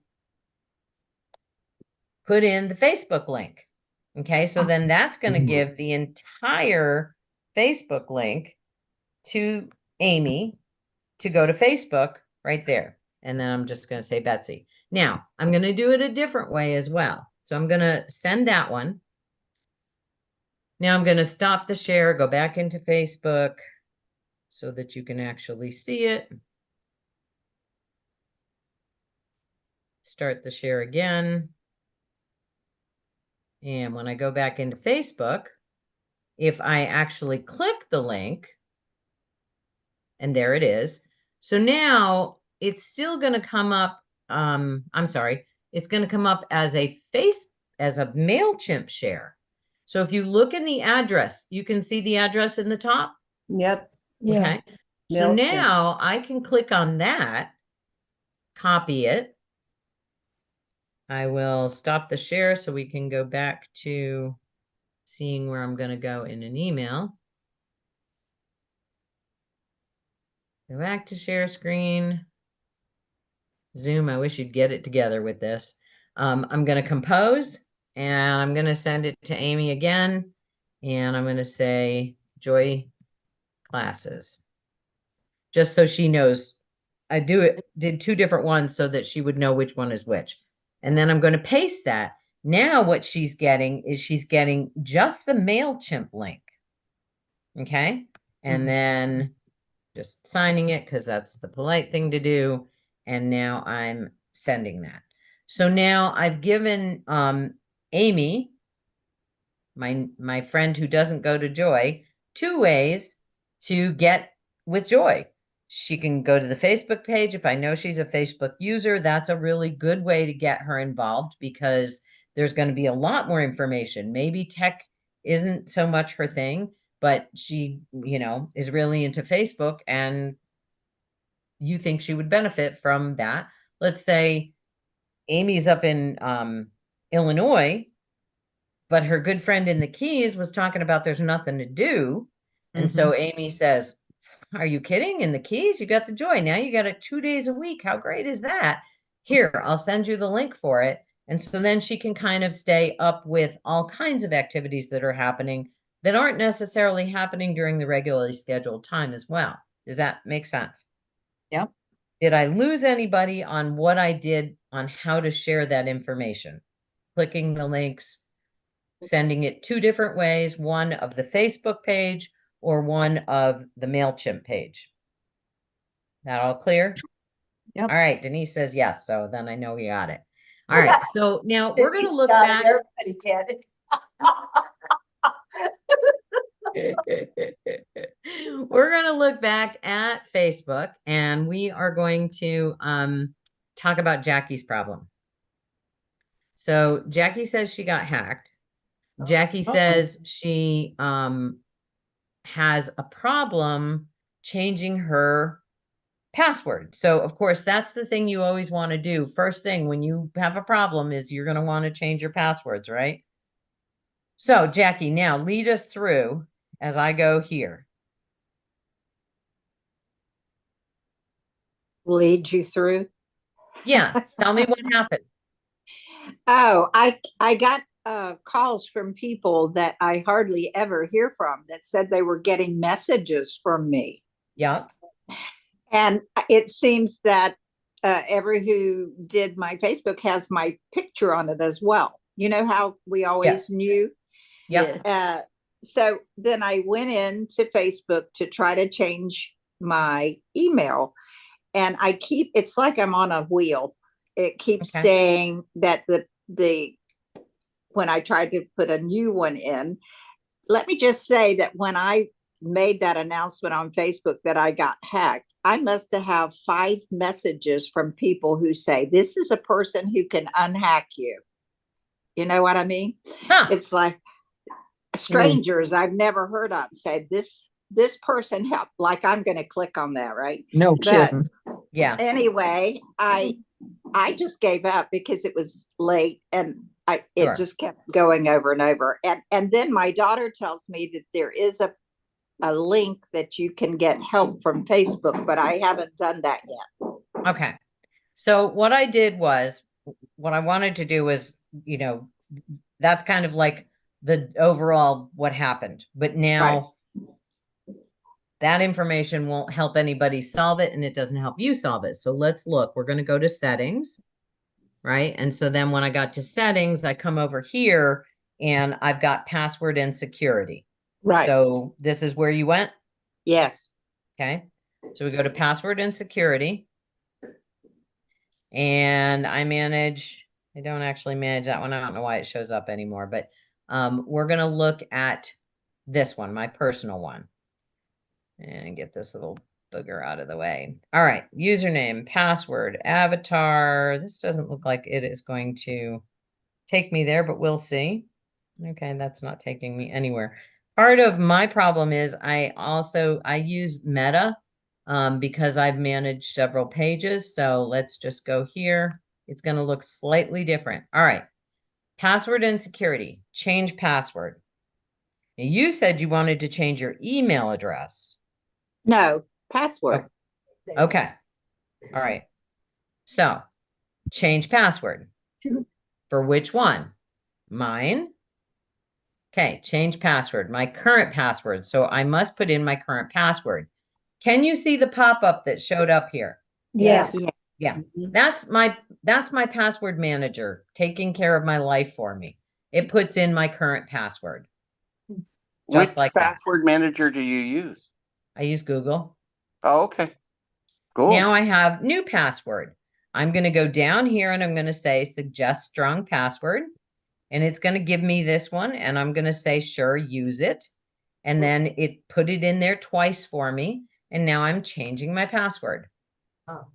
put in the Facebook link. Okay, so then that's going to give the entire Facebook link to Amy to go to Facebook right there. And then I'm just going to say Betsy. Now, I'm going to do it a different way as well. So I'm going to send that one. Now I'm going to stop the share, go back into Facebook so that you can actually see it. Start the share again. And when I go back into Facebook, if I actually click the link, and there it is. So now it's still going to come up. I'm sorry. It's going to come up as a MailChimp share. So if you look in the address, you can see the address in the top. Yep. Yeah. Okay. So MailChimp. now I can click on that, copy it. I will stop the share so we can go back to seeing where I'm going to go in an email. Go back to share screen. Zoom, I wish you'd get it together with this. I'm going to compose and I'm going to send it to Amy again. And I'm going to say Joy Classes. Just so she knows. I did two different ones so that she would know which one is which. And then I'm going to paste that. Now what she's getting is she's getting just the MailChimp link. Okay. And then just signing it because that's the polite thing to do. And now I'm sending that. So now I've given Amy, my friend who doesn't go to Joy, 2 ways to get with Joy. She can go to the Facebook page. If I know she's a Facebook user, that's a really good way to get her involved because there's going to be a lot more information. Maybe tech isn't so much her thing, but she, is really into Facebook and you think she would benefit from that. Let's say Amy's up in Illinois, but her good friend in the Keys was talking about there's nothing to do. And so Amy says, are you kidding? In the Keys, you got the Joy. Now you got it 2 days a week. How great is that? Here, I'll send you the link for it. And so then she can kind of stay up with all kinds of activities that are happening that aren't necessarily happening during the regularly scheduled time as well. Does that make sense? Yep. Did I lose anybody on what I did on how to share that information? Clicking the links, sending it 2 different ways, one of the Facebook page or one of the MailChimp page. That all clear? Yep. All right. Denise says yes. So then I know we got it. All right. So now we're going to look back. Everybody get it. We're going to look back at Facebook and we are going to talk about Jackie's problem. So Jackie says she got hacked. Jackie says she has a problem changing her password. So of course, that's the thing you always want to do. First thing when you have a problem is you're going to want to change your passwords, right? So Jackie, now lead us through as I go here. Lead you through? Yeah. Tell me what happened. Oh, I got calls from people that I hardly ever hear from that said they were getting messages from me. Yeah. And it seems that every who did my Facebook has my picture on it as well. You know how we always knew? Yeah. So then I went into Facebook to try to change my email. And it's like I'm on a wheel. It keeps saying that when I tried to put a new one in, let me just say that when I made that announcement on Facebook that I got hacked, I must have 5 messages from people who say, this is a person who can unhack you. You know what I mean? Huh. It's like strangers I've never heard of say this person helped, like I'm going to click on that, right? No kidding. Yeah. Anyway, I just gave up because it was late and it just kept going over and over. And then my daughter tells me that there is a link that you can get help from Facebook, but I haven't done that yet. Okay. So what I did was, what I wanted to do was, that's kind of like the overall what happened. But now that information won't help anybody solve it and it doesn't help you solve it. So let's look. We're going to go to settings, right? And so then when I got to settings, I come over here and I've got password and security. Right. So this is where you went? Yes. Okay. So we go to password and security. And I don't actually manage that one. I don't know why it shows up anymore, but we're going to look at this one, my personal one, and get this little booger out of the way. All right. Username, password, avatar. This doesn't look like it is going to take me there, but we'll see. Okay. That's not taking me anywhere. Part of my problem is I use Meta because I've managed several pages. So let's just go here. It's going to look slightly different. All right. Password and security. Change password. Now, you said you wanted to change your email address. No, password. Okay. All right. So change password. For which one? Mine. Okay. Change password. My current password. So I must put in my current password. Can you see the pop-up that showed up here? Yes. Yeah. That's my password manager taking care of my life for me. It puts in my current password. Just Which like that. password manager do you use? I use Google. Oh, okay. Cool. Now I have new password. I'm going to go down here and I'm going to say suggest strong password. And it's going to give me this one. And I'm going to say, sure, use it. And then it put it in there twice for me. And now I'm changing my password. Oh,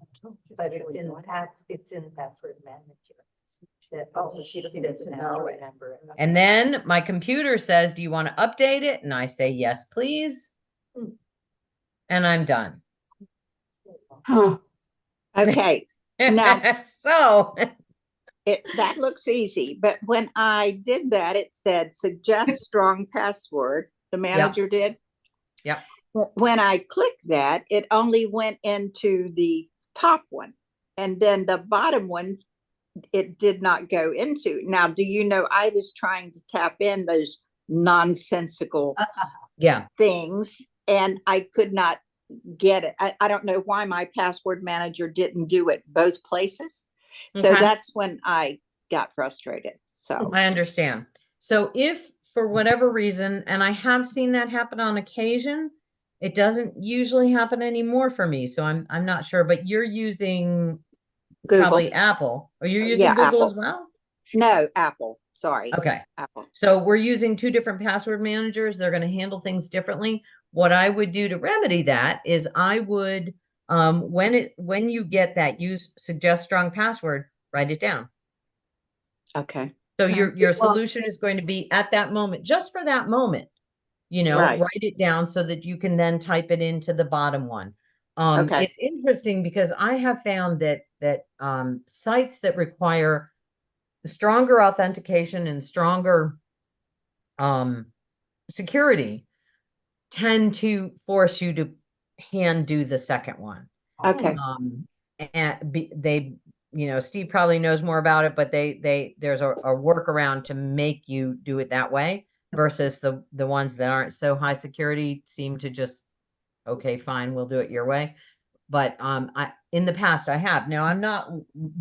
but it's in password manager. Oh, she doesn't now remember. And then my computer says, do you want to update it? And I say, yes, please. And I'm done. Okay. Now- So That looks easy, but when I did that, it said suggest strong password. The manager did. Yep. When I clicked that, it only went into the top one, and then the bottom one, it did not go into. Now, do you know, I was trying to tap in those nonsensical things, and I could not get it. I don't know why my password manager didn't do it both places. So Okay. that's when I got frustrated. So I understand. So if for whatever reason, and I have seen that happen on occasion, it doesn't usually happen anymore for me. So I'm not sure, but you're using Google. probably Apple. Are you using Yeah, Google Apple. as well? No, Apple. Sorry. Okay. Apple. So we're using two different password managers. They're going to handle things differently. What I would do to remedy that is I would, when you get that, use suggest strong password, write it down. Okay. So your solution is going to be at that moment, just for that moment, Right. write it down so that you can then type it into the bottom one. Okay. It's interesting because I have found that sites that require stronger authentication and stronger security tend to force you to hand do the second one. Okay. And Steve probably knows more about it, but there's a workaround to make you do it that way versus the ones that aren't so high security seem to just, okay, fine, we'll do it your way. But in the past I have. Now I'm not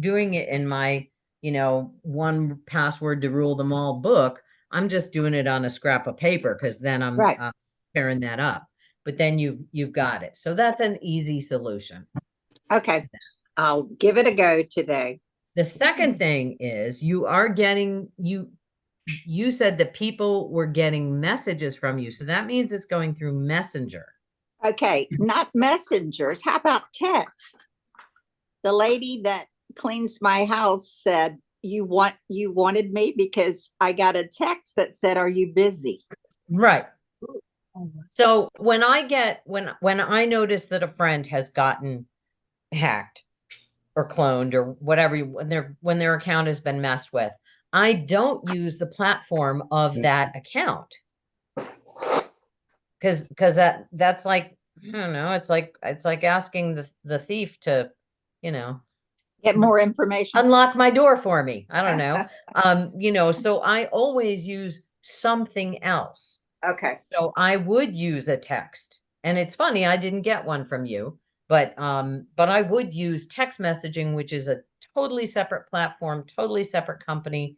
doing it in my, one password to rule them all book. I'm just doing it on a scrap of paper because then I'm tearing that up. But then you've got it. So that's an easy solution. Okay. I'll give it a go today. The second thing is you said that people were getting messages from you. So that means it's going through Messenger. Okay. Not messengers. How about text? The lady that cleans my house said, you wanted me because I got a text that said, are you busy? Right. So when I notice that a friend has gotten hacked or cloned or whatever, when their account has been messed with, I don't use the platform of that account. Because that's like, I don't know, it's like asking the thief to, get more information, unlock my door for me. I don't know. So I always use something else. Okay. So I would use a text. And it's funny, I didn't get one from you, but I would use text messaging, which is a totally separate platform, totally separate company.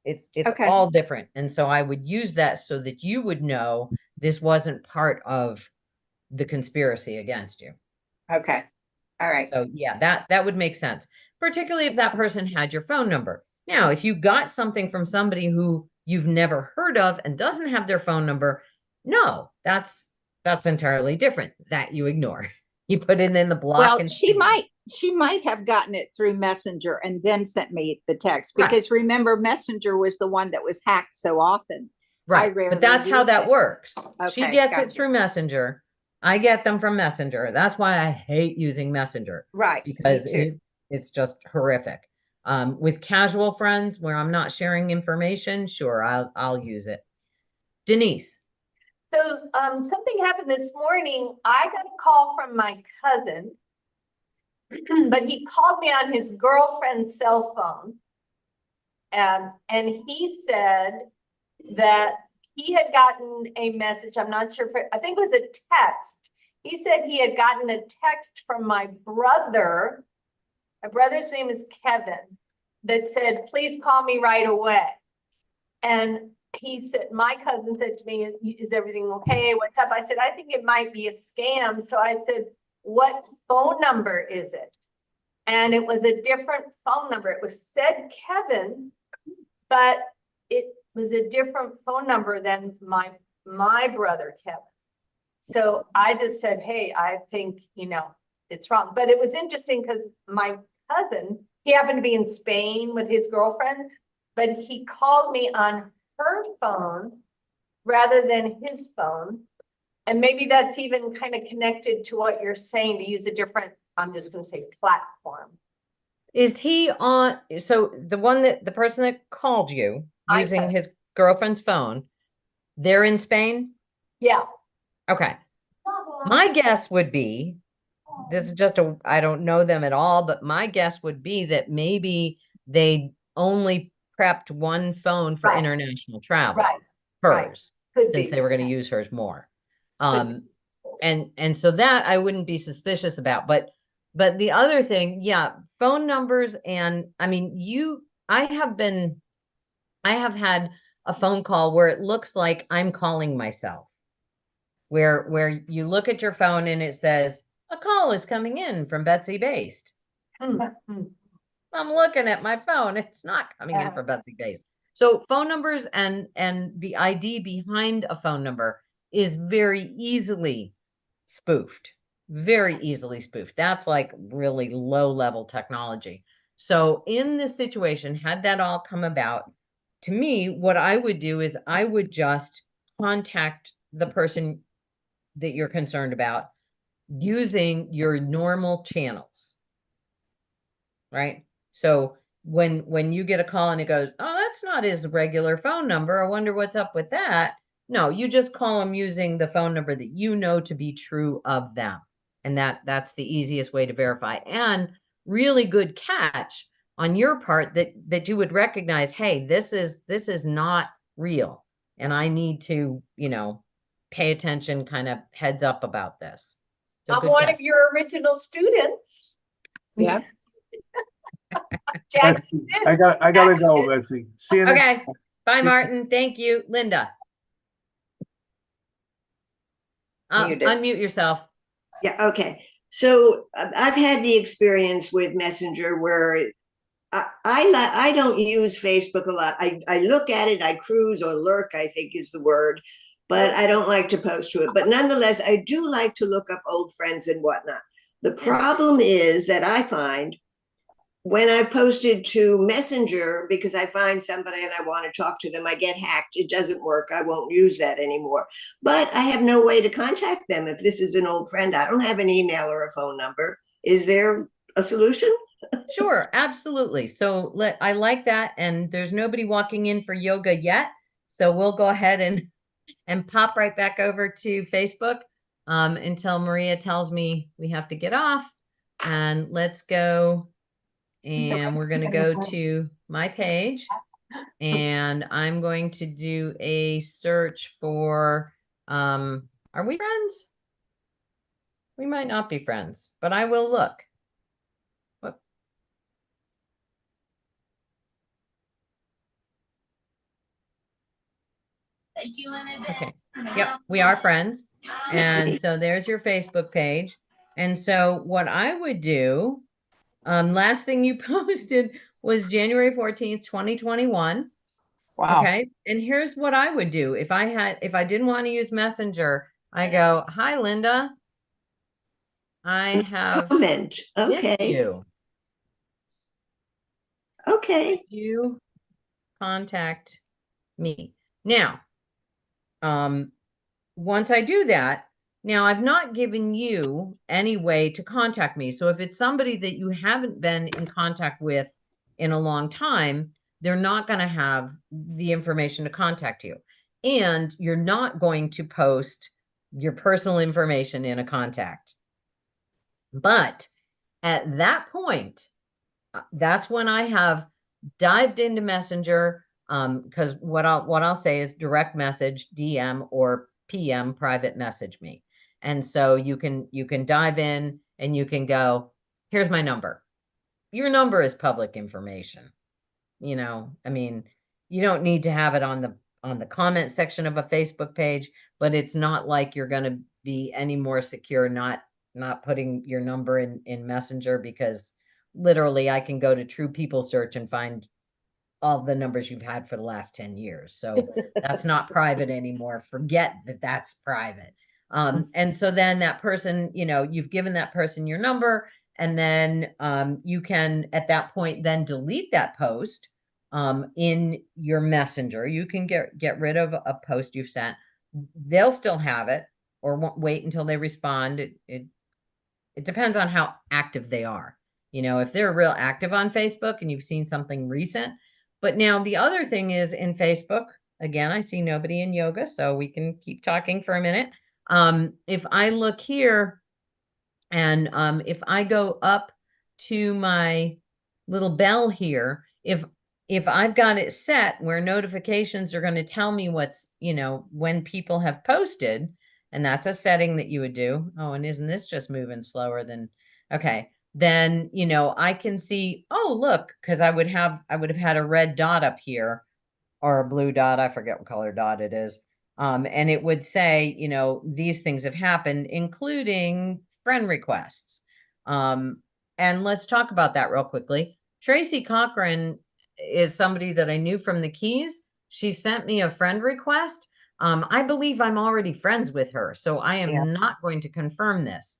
It's Okay. all different. And so I would use that so that you would know this wasn't part of the conspiracy against you. Okay. All right. So yeah, that would make sense, particularly if that person had your phone number. Now, if you got something from somebody who you've never heard of and doesn't have their phone number, no, that's entirely different. That you ignore. You put it in the block. Well, and she might have gotten it through Messenger and then sent me the text, Right. because remember, Messenger was the one that was hacked so often. Right. But that's how that works. She Okay, gets it gotcha. through Messenger. I get them from Messenger. That's why I hate using Messenger. Right. Because me too. it's just horrific. With casual friends where I'm not sharing information, sure, I'll use it. Denise. So something happened this morning. I got a call from my cousin, but he called me on his girlfriend's cell phone. And he said that he had gotten a message. I'm not sure I think it was a text. He said he had gotten a text from my brother. My brother's name is Kevin, that said, please call me right away. And he said, my cousin said to me, is everything okay? What's up? I said, I think it might be a scam. So I said, what phone number is it? And it was a different phone number. It was said Kevin, but it was a different phone number than my brother Kevin. So I just said, hey, I think, it's wrong. But it was interesting because my cousin, he happened to be in Spain with his girlfriend, but he called me on her phone rather than his phone. And maybe that's even kind of connected to what you're saying, to use a different, I'm just going to say, platform. Is he on? So the person that called you using his girlfriend's phone, they're in Spain? Yeah. Okay. My guess would be, this is just I don't know them at all, but my guess would be that maybe they only prepped one phone for international travel. Right. Hers, Could since be. they were going to use hers more. And so that I wouldn't be suspicious about, but the other thing, yeah, phone numbers. And I mean, I have had a phone call where it looks like I'm calling myself, where you look at your phone and it says, a call is coming in from Betsy Based. I'm looking at my phone. It's not coming in from Betsy Based. So phone numbers and the ID behind a phone number is very easily spoofed. Very easily spoofed. That's like really low level technology. So in this situation, had that all come about, to me, what I would do is I would just contact the person that you're concerned about using your normal channels. Right? So when you get a call and it goes, oh, that's not his regular phone number, I wonder what's up with that. No, you just call them using the phone number that you know to be true of them. And that's the easiest way to verify. And really good catch on your part that you would recognize, hey, this is not real. And I need to, pay attention, kind of heads up about this. So I'm good one catch. of your original students. Yeah. Jack, I gotta go, Betsy. See you next. Okay. Bye, Martin. Thank you. Linda. Muted. Unmute yourself. Yeah, okay. So I've had the experience with Messenger where I don't use Facebook a lot. I look at it, I cruise or lurk, I think is the word, but I don't like to post to it. But nonetheless, I do like to look up old friends and whatnot. The problem is that I find when I've posted to Messenger, because I find somebody and I want to talk to them, I get hacked. It doesn't work. I won't use that anymore. But I have no way to contact them. If this is an old friend, I don't have an email or a phone number. Is there a solution? Sure, absolutely. So I like that. And there's nobody walking in for yoga yet. So we'll go ahead and pop right back over to Facebook until Maria tells me we have to get off. And let's go. And we're going to go to my page, and I'm going to do a search for, are we friends? We might not be friends, but I will look. What? Okay. Yep, we are friends. And so there's your Facebook page. And so what I would do, last thing you posted was January 14th, 2021. Wow. Okay. And here's what I would do. If I didn't want to use Messenger, I go, hi, Linda. I have Comment. missed Okay. you. Okay. You contact me. Now, once I do that, now I've not given you any way to contact me. So if it's somebody that you haven't been in contact with in a long time, they're not going to have the information to contact you. And you're not going to post your personal information in a contact. But at that point, that's when I have dived into Messenger, because what I'll say is direct message, DM, or PM, private message me. And so you can dive in and you can go, here's my number. Your number is public information. You know, I mean, you don't need to have it on the comment section of a Facebook page, but it's not like you're going to be any more secure not putting your number in Messenger, because literally I can go to True People Search and find all the numbers you've had for the last 10 years. So that's not private anymore. Forget that that's private. And so then that person, you know, you've given that person your number, and then you can at that point then delete that post in your Messenger. You can get rid of a post you've sent. They'll still have it, or won't wait until they respond. It depends on how active they are. You know, if they're real active on Facebook and you've seen something recent. But now the other thing is in Facebook, again, I see nobody in yoga, so we can keep talking for a minute. If I look here and if I go up to my little bell here, if I've got it set where notifications are going to tell me what's, you know, when people have posted, and that's a setting that you would do. Oh, and isn't this just moving slower than, okay. Then, you know, I can see, oh, look, because I would have had a red dot up here, or a blue dot. I forget what color dot it is. And it would say, you know, these things have happened, including friend requests. And let's talk about that real quickly. Tracy Cochran is somebody that I knew from the Keys. She sent me a friend request. I believe I'm already friends with her, so I am not going to confirm this.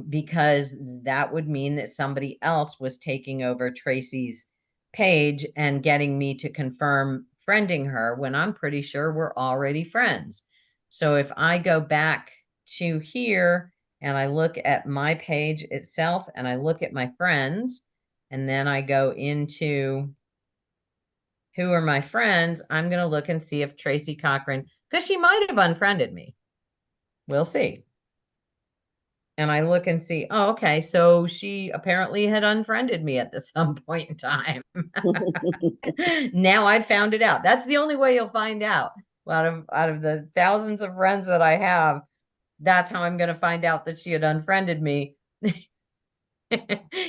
Because that would mean that somebody else was taking over Tracy's page and getting me to confirm friending her when I'm pretty sure we're already friends. So if I go back to here and I look at my page itself and I look at my friends, and then I go into who are my friends, I'm going to look and see if Tracy Cochran, because she might have unfriended me. We'll see. And I look and see, oh, okay, so she apparently had unfriended me at some point in time. Now I found it out. That's the only way you'll find out. Out of the thousands of friends that I have, that's how I'm going to find out that she had unfriended me.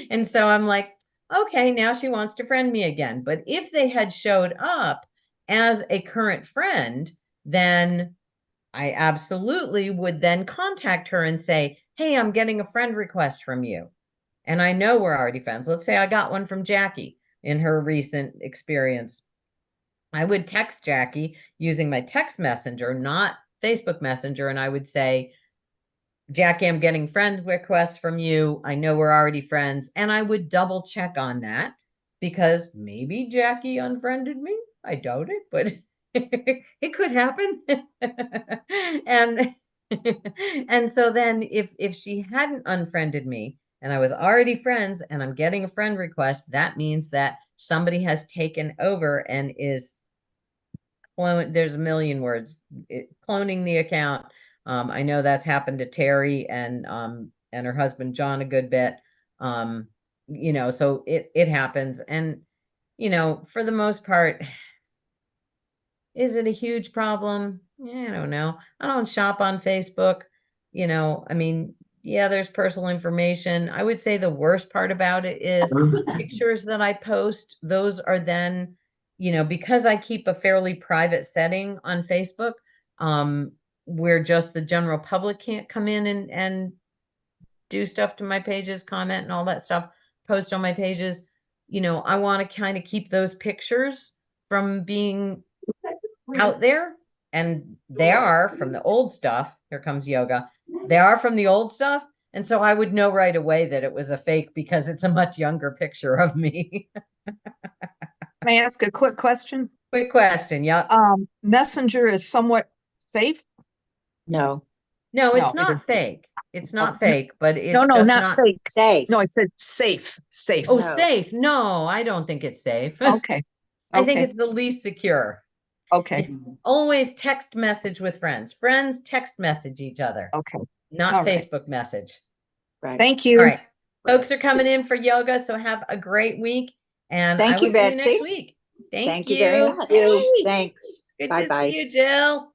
And so I'm like, okay, now she wants to friend me again. But if they had showed up as a current friend, then I absolutely would then contact her and say, hey, I'm getting a friend request from you. And I know we're already friends. Let's say I got one from Jackie in her recent experience. I would text Jackie using my text messenger, not Facebook Messenger. And I would say, Jackie, I'm getting friend requests from you. I know we're already friends. And I would double check on that, because maybe Jackie unfriended me. I doubt it, but it could happen. And so then if she hadn't unfriended me and I was already friends and I'm getting a friend request, that means that somebody has taken over and is there's a million words, cloning the account. I know that's happened to Terry and her husband John a good bit. You know, so it happens. And, you know, for the most part, is it a huge problem? I don't know. I don't shop on Facebook. You know, I mean, yeah, there's personal information. I would say the worst part about it is pictures that I post. Those are then you know, because I keep a fairly private setting on Facebook, where just the general public can't come in and do stuff to my pages, comment and all that stuff, post on my pages. You know, I want to kind of keep those pictures from being out there. And they are from the old stuff. Here comes yoga. They are from the old stuff. And so I would know right away that it was a fake because it's a much younger picture of me. May I ask a quick question? Quick question. Yep. Messenger is somewhat safe? No. No, it's No, it not isn't. fake. It's not fake, but it's No, just not fake. Safe. No, I said safe, safe. Oh, No. safe. No, I don't think it's safe. Okay. I think Okay. it's the least secure. Okay. Always text message with friends. Friends text message each other, Okay. not All right. Facebook message. Right. Thank you. All right. Folks are coming in for yoga, so have a great week. And I Thank will you, see you Betsy. next week. Thank you very much. Hey, Thanks. good Bye to bye. see you, Jill.